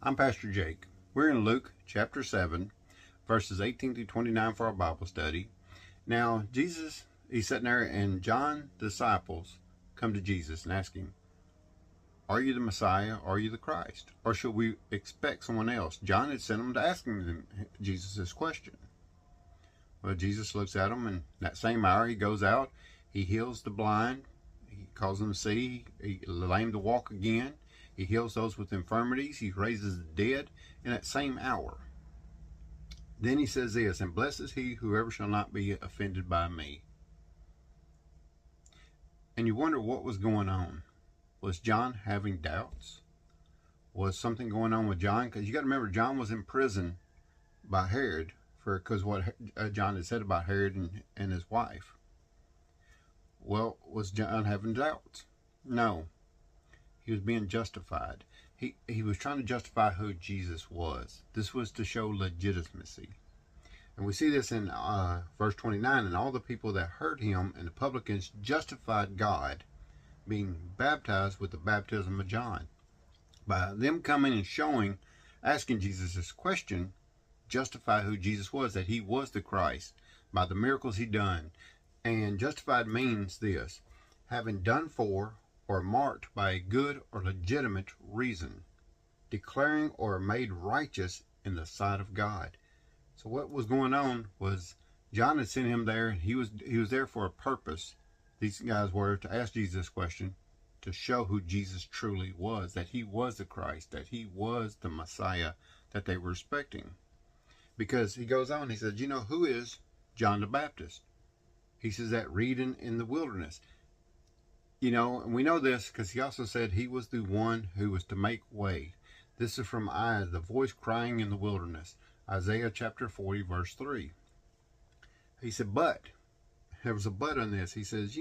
I'm Pastor Jake. We're in Luke chapter 7, verses 18 through 29 for our Bible study. Now, Jesus, he's sitting there, and John's disciples come to Jesus and ask him, "Are you the Messiah? Are you the Christ? Or should we expect someone else?" John had sent them to ask Jesus this question. Well, Jesus looks at them, and that same hour he goes out, he heals the blind, he calls them to see, he lame to walk again. He heals those with infirmities. He raises the dead in that same hour. Then he says this, "And blessed is he whoever shall not be offended by me." And you wonder what was going on. Was John having doubts? Was something going on with John? Because you got to remember, John was in prison by Herod because what John had said about Herod and his wife. Well, was John having doubts? No. He was being justified. He was trying to justify who Jesus was. This was to show legitimacy. And we see this in verse 29. "And all the people that heard him and the publicans justified God, being baptized with the baptism of John." By them coming and asking Jesus this question, justify who Jesus was, that he was the Christ, by the miracles he done. And justified means this: having done for or marked by a good or legitimate reason, declaring or made righteous in the sight of God. So what was going on was John had sent him there, and he was there for a purpose. These guys were to ask Jesus this question to show who Jesus truly was, that he was the Christ, that he was the Messiah that they were expecting. Because he goes on, he says, who is John the Baptist? He says that reading in the wilderness. And we know this because he also said he was the one who was to make way. This is from Isaiah, the voice crying in the wilderness. Isaiah chapter 40, verse 3. He said, but, there was a but on this. He says,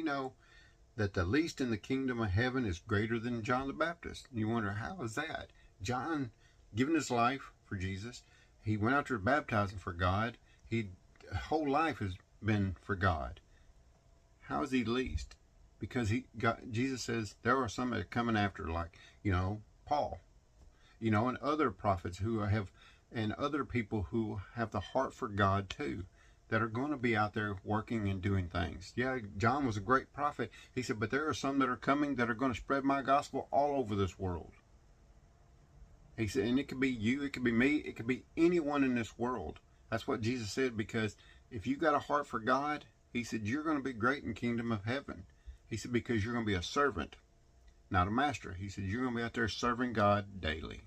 that the least in the kingdom of heaven is greater than John the Baptist. And you wonder, how is that? John, given his life for Jesus, he went out there baptizing for God. His whole life has been for God. How is he least? Because Jesus says there are some that are coming after, like, Paul, and other prophets and other people who have the heart for God too, that are going to be out there working and doing things. Yeah, John was a great prophet. He said, but there are some that are coming that are going to spread my gospel all over this world. He said, and it could be you, it could be me, it could be anyone in this world. That's what Jesus said, because if you got a heart for God, he said, you're going to be great in the kingdom of heaven. He said, because you're going to be a servant, not a master. He said, you're going to be out there serving God daily.